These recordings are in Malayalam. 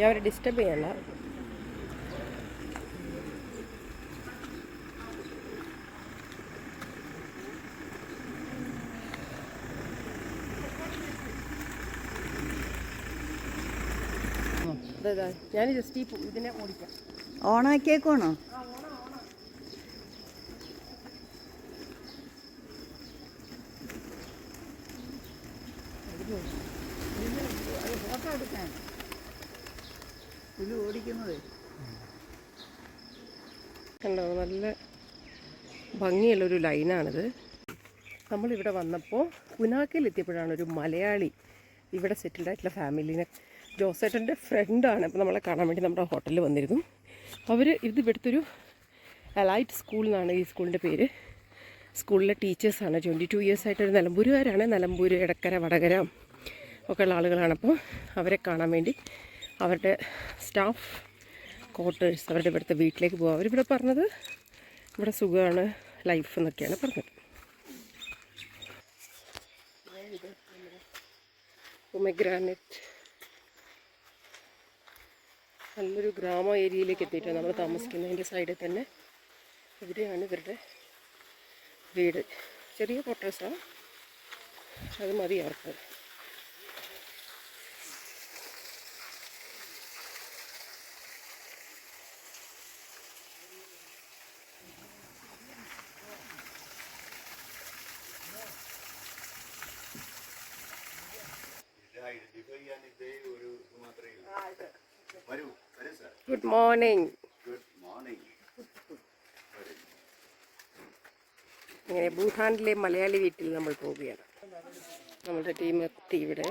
അവരെ ഡിസ്റ്റർബ് ചെയ്യണ്ട. ഞാൻ ജസ്റ്റ് ഇതിനെ ഓടിക്കാം. ഓണാക്കിയേക്കോണോ? ഫോട്ടോ എടുക്കാൻ ഇത് ഓടിക്കുന്നത് കണ്ടോ, നല്ല ഭംഗിയുള്ളൊരു ലൈനാണിത്. നമ്മളിവിടെ വന്നപ്പോൾ പുനാക്കയിലെത്തിയപ്പോഴാണ് ഒരു മലയാളി ഇവിടെ സെറ്റിൽഡ് ആയിട്ടുള്ള ഫാമിലിനെ, ജോസേട്ടൻ്റെ ഫ്രണ്ടാണ്. അപ്പോൾ നമ്മളെ കാണാൻ വേണ്ടി നമ്മുടെ ഹോട്ടലിൽ വന്നിരുന്നു. ഇത് ഇവിടുത്തെ ഒരു അലൈറ്റ് സ്കൂൾ എന്നാണ് ഈ സ്കൂളിൻ്റെ പേര്. സ്കൂളിലെ ടീച്ചേഴ്സാണ്. 22 ഇയേഴ്സായിട്ടൊരു നിലമ്പൂരുകാരാണ്. നിലമ്പൂർ, എടക്കര, വടകര ഒക്കെ ഉള്ള ആളുകളാണ്. അപ്പോൾ അവരെ കാണാൻ വേണ്ടി അവരുടെ സ്റ്റാഫ് ക്വാർട്ടേഴ്സ്, അവരുടെ ഇവിടുത്തെ വീട്ടിലേക്ക് പോകാം. അവരിവിടെ പറഞ്ഞത് ഇവിടെ സുഖമാണ് ലൈഫ് എന്നൊക്കെയാണ് പറഞ്ഞത്. പൊമഗ്രാനറ്റ് നല്ലൊരു ഗ്രാമ ഏരിയയിലേക്ക് എത്തിയിട്ടാണ് നമ്മൾ താമസിക്കുന്നതിൻ്റെ സൈഡിൽ തന്നെ. ഇവിടെയാണ് ഇവരുടെ വീട്. ചെറിയ ക്വാർട്ടേഴ്സാണ്, അത് മതി അവർക്ക്. Good morning. ഇങ്ങനെ ഭൂട്ടാനിലെ മലയാളി വീട്ടിൽ നമ്മൾ പോവുകയാണ്. നമ്മളുടെ ടീം എത്തി ഇവിടെ.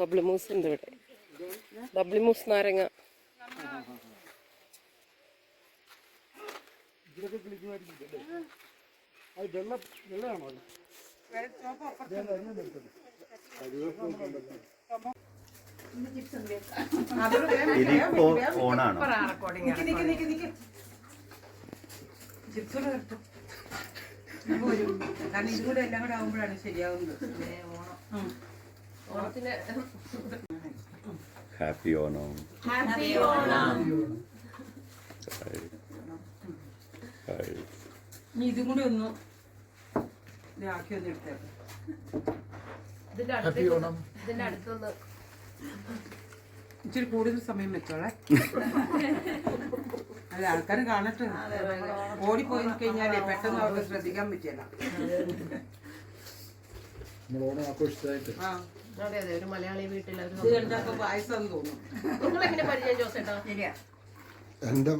ബബ്ലി മൂസ് ഉണ്ട് ഇവിടെ. ബബ്ലി മൂസ് നാരങ്ങ. ഓണാണോ? കാരണം ഇതുകൂടെ എല്ലാം കൂടെ ആകുമ്പോഴാണ് ശരിയാവുന്നത്. ഓണത്തിന് ഹാപ്പി ഓണം. ഇതും കൂടി ഒന്ന് ആക്കി ഒന്ന് എടുത്തേക്കാം. ഇതിന്റെ അടുത്തൊന്ന് ഇച്ചിരി കൂടുതൽ സമയം വെച്ചോളെ. അല്ല, ആൾക്കാർ കാണട്ടെ. ഓടിപ്പോയി കഴിഞ്ഞാലേ പെട്ടെന്ന് അവർക്ക് ശ്രദ്ധിക്കാൻ പറ്റില്ല. ഒരു മലയാളി വീട്ടിൽ പായസം തോന്നും. എൻ്റെ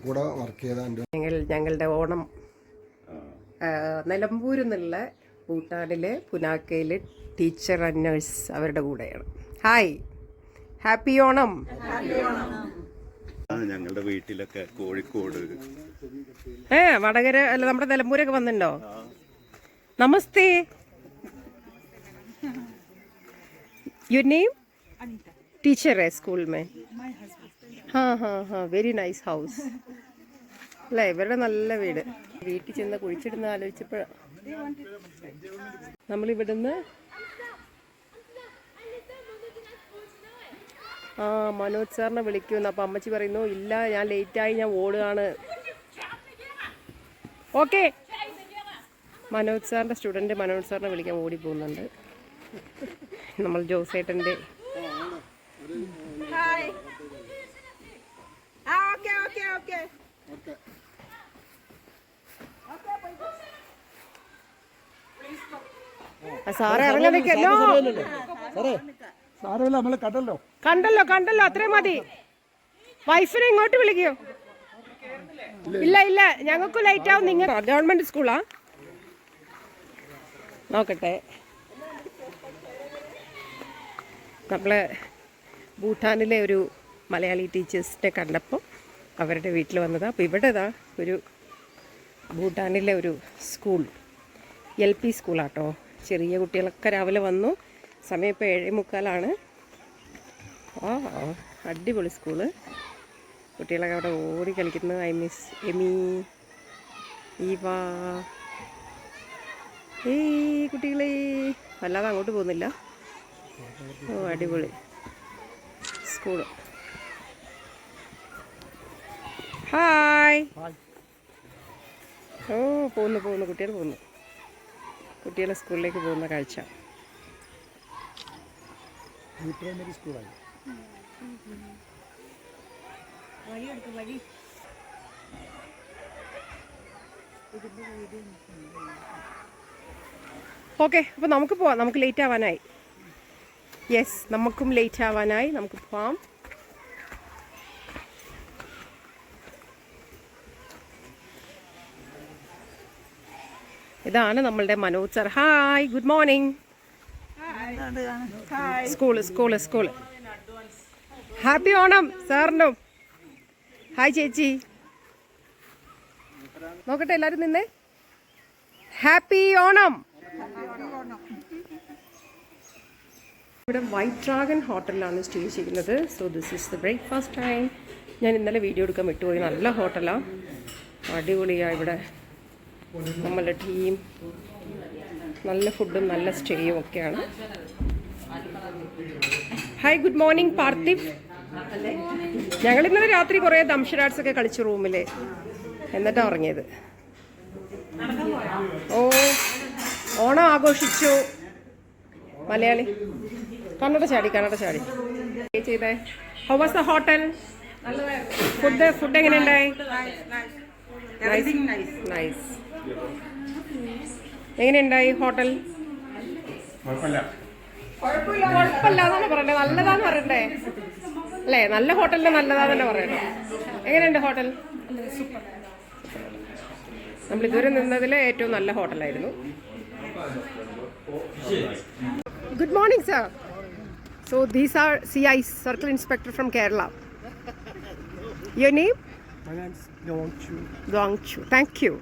കൂടെ വർക്ക് ചെയ്ത ഞങ്ങളുടെ ഓണം നിലമ്പൂരിൽ നിന്നുള്ള ഭൂട്ടാനിലെ പുനാക്കയിലെ ടീച്ചർ ആൻഡ് നഴ്സ് അവരുടെ കൂടെയാണ്. Hi, happy Onam. ഞങ്ങളുടെ വീട്ടിലൊക്കെ കോഴിക്കോട്, വടകര അല്ല നമ്മുടെ നിലമ്പൂരൊക്കെ വന്നിട്ടുണ്ടോ? നമസ്തേ. Your name? टीचर है स्कूल में. हाँ हाँ हाँ, വെരി നൈസ് ഹൗസ് അല്ലേ? ഇവരുടെ നല്ല വീട്. വീട്ടിൽ ചെന്ന് കുഴിച്ചിടുന്ന ആലോചിച്ചപ്പോഴാണ് നമ്മളിവിടുന്ന് മനോജ് സാറിനെ വിളിക്കുമെന്ന്. അപ്പം അമ്മച്ചി പറയുന്നു ഇല്ല, ഞാൻ ലേറ്റായി, ഞാൻ ഓടുകയാണ്. ഓക്കെ, മനോജ് സാറിൻ്റെ സ്റ്റുഡൻറ്റ് മനോജ് സാറിനെ വിളിക്കാൻ ഓടി പോകുന്നുണ്ട്. നമ്മൾ ജോസേട്ടൻ്റെ സാറ് ഇറങ്ങാൻ നിൽക്കല്ലോ. കണ്ടല്ലോ കണ്ടല്ലോ, അത്രയും മതി. വൈഫിനെ ഇങ്ങോട്ട് വിളിക്കോ? ഇല്ല ഇല്ല, ഞങ്ങൾക്ക് ലേറ്റ് ആവും. നിങ്ങൾ ഗവൺമെന്റ് സ്കൂളാ? നോക്കട്ടെ. നമ്മളെ ഭൂട്ടാനിലെ ഒരു മലയാളി ടീച്ചേഴ്സിനെ കണ്ടപ്പോൾ അവരുടെ വീട്ടിൽ വന്നതാണ്. അപ്പോൾ ഇവിടെ ഒരു ഭൂട്ടാനിലെ ഒരു സ്കൂൾ, LP സ്കൂളാട്ടോ. ചെറിയ കുട്ടികളൊക്കെ രാവിലെ വന്നു. സമയം ഇപ്പോൾ 7:45. അടിപൊളി സ്കൂള്. കുട്ടികളൊക്കെ അവിടെ ഓടി കളിക്കുന്നു. I miss Amy, Eva. കുട്ടികളെ വല്ലാതെ അങ്ങോട്ട് പോകുന്നില്ല. അടിപൊളി. സ്കൂള്. ഹായ്. ഓ പോകുന്നു കുട്ടികൾ പോകുന്നു. കുട്ടികളെ സ്കൂളിലേക്ക് പോകുന്ന കാഴ്ച. പ്രൈമറി സ്കൂളായി. ഓക്കെ, അപ്പോൾ നമുക്ക് പോവാം. നമുക്ക് ലേറ്റ് ആവാനായി. യെസ്, നമുക്കും ലേറ്റ് ആവാനായി. നമുക്ക് പോവാം. ഇതാണ് നമ്മളുടെ Manoj sir. Hi, good morning. School. Happy Onam സാറിനും. ഹായ് ചേച്ചി. നോക്കട്ടെ എല്ലാവരും നിന്നേ. ഹാപ്പി ഓണം. ഇവിടെ വൈറ്റ് ഡ്രാഗൺ ഹോട്ടലിലാണ് സ്റ്റേ ചെയ്യുന്നത്. So this is the breakfast time. ഞാൻ ഇന്നലെ വീഡിയോ എടുക്കാൻ വിട്ടുപോയി. നല്ല ഹോട്ടലാണ്, അടിപൊളിയാണ്. ഇവിടെ നമ്മളുടെ ടീം, നല്ല ഫുഡും നല്ല സ്റ്റേയും ഒക്കെയാണ്. Hi, good morning Parthiv. ഞങ്ങൾ ഇന്നലെ രാത്രി കുറേ ദംഷരാട്സ് ഒക്കെ കളിച്ചു റൂമിൽ, എന്നിട്ടാണ് ഉറങ്ങിയത്. ഓ, ഓണം ആഘോഷിച്ചു മലയാളി. കന്നഡ ചാടി ചെയ്തേ. How was the hotel? Food എങ്ങനെയുണ്ടായി? നൈസ്. എങ്ങനെയുണ്ടായി ഹോട്ടൽ? കുഴപ്പമില്ലാന്നാണ് പറയണ്ടേ, നല്ലതാന്ന് പറയണ്ടേ അല്ലേ? നല്ല ഹോട്ടലിന് നല്ലതാന്ന് പറയണ്ടേ. എങ്ങനെയുണ്ട് ഹോട്ടൽ? നമ്മൾ ഇതുവരെ നിന്നതിൽ ഏറ്റവും നല്ല ഹോട്ടലായിരുന്നു. Good morning sir. So these are CI, circle inspector from Kerala. Your name? My name is Dongchu. Dongchu. Thank you.